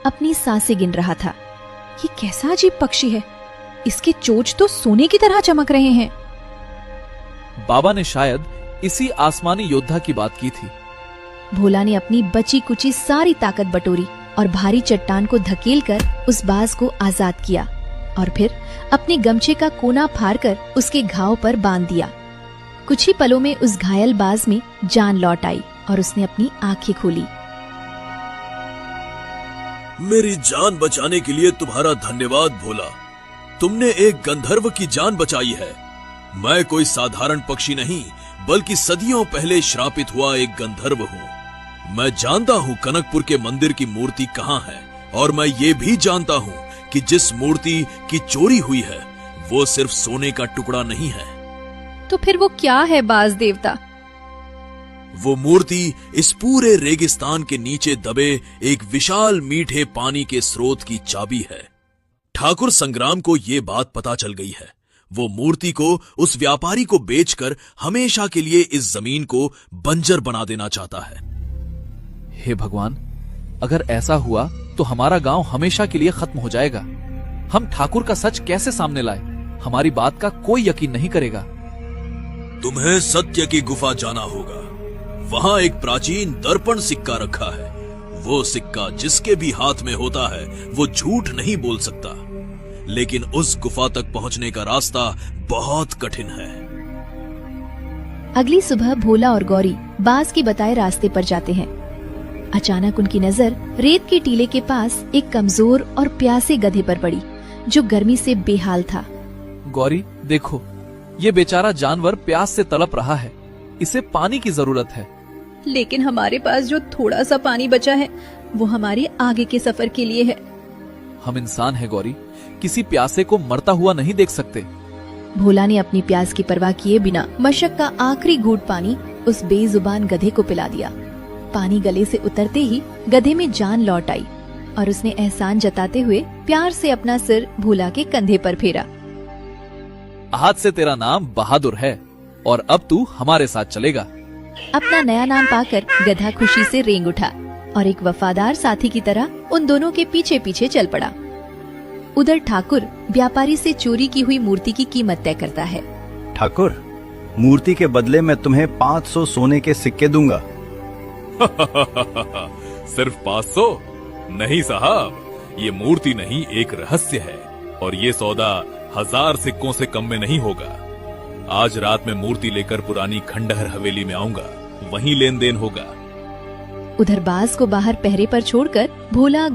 अपनी सांसें गिन रहा था। ये कैसा अजीब पक्षी है, इसके चोंच तो सोने की तरह चमक रहे हैं। बाबा ने शायद इसी आसमानी योद्धा की बात की थी। भोला ने अपनी बची कुची सारी ताकत बटोरी और भारी चट्टान को धकेलकर उस बाज को आजाद किया और फिर अपने गमछे का कोना फाड़कर उसके घाव पर बांध दिया। कुछ ही पलों में उस घायल बाज में जान लौट आई और उसने अपनी आंखें खोली। मेरी जान बचाने के लिए तुम्हारा धन्यवाद भोला। तुमने एक गंधर्व की जान बचाई है। मैं कोई साधारण पक्षी नहीं, बल्कि सदियों पहले श्रापित हुआ एक गंधर्व हूँ। मैं जानता हूँ कनकपुर के मंदिर की मूर्ति कहाँ है, और मैं ये भी जानता हूँ कि जिस मूर्ति की चोरी हुई है वो सिर्फ सोने का टुकड़ा नहीं है। तो फिर वो क्या है बाज देवता? वो मूर्ति इस पूरे रेगिस्तान के नीचे दबे एक विशाल मीठे पानी के स्रोत की चाबी है। ठाकुर संग्राम को ये बात पता चल गई है। वो मूर्ति को उस व्यापारी को बेचकर हमेशा के लिए इस जमीन को बंजर बना देना चाहता है। हे भगवान, अगर ऐसा हुआ तो हमारा गांव हमेशा के लिए खत्म हो जाएगा। हम ठाकुर का सच कैसे सामने लाए? हमारी बात का कोई यकीन नहीं करेगा। तुम्हें सत्य की गुफा जाना होगा। वहां एक प्राचीन दर्पण सिक्का रखा है। वो सिक्का जिसके भी हाथ में होता है वो झूठ नहीं बोल सकता, लेकिन उस गुफा तक पहुंचने का रास्ता बहुत कठिन है। अगली सुबह भोला और गौरी बाज के बताए रास्ते पर जाते हैं। अचानक उनकी नजर रेत के टीले के पास एक कमजोर और प्यासे गधे पर पड़ी जो गर्मी से बेहाल था। गौरी देखो, ये बेचारा जानवर प्यास से तड़प रहा है। इसे पानी की जरूरत है। लेकिन हमारे पास जो थोड़ा सा पानी बचा है वो हमारे आगे के सफर के लिए है। हम इंसान हैं गौरी, किसी प्यासे को मरता हुआ नहीं देख सकते। भोला ने अपनी प्यास की परवाह किए बिना मशक का आखिरी घूंट पानी उस बेजुबान गधे को पिला दिया। पानी गले से उतरते ही गधे में जान लौट आई और उसने एहसान जताते हुए प्यार से अपना सिर भोला के कंधे पर फेरा। आज से तेरा नाम बहादुर है और अब तू हमारे साथ चलेगा। अपना नया नाम पाकर गधा खुशी से रेंग उठा और एक वफादार साथी की तरह उन दोनों के पीछे पीछे चल पड़ा। उधर ठाकुर व्यापारी से चोरी की हुई मूर्ति की कीमत तय करता है। ठाकुर, मूर्ति के बदले मैं तुम्हें 500 सोने के सिक्के दूंगा। सिर्फ 500? नहीं साहब, ये मूर्ति नहीं, एक रहस्य है, और ये सौदा 1000 सिक्कों से कम में नहीं होगा। आज रात में मूर्ति लेकर पुरानी खंडहर हवेली में आऊंगा, वहीं लेन देन होगा। उधर बाज को बाहर पहरे पर छोड़कर भोला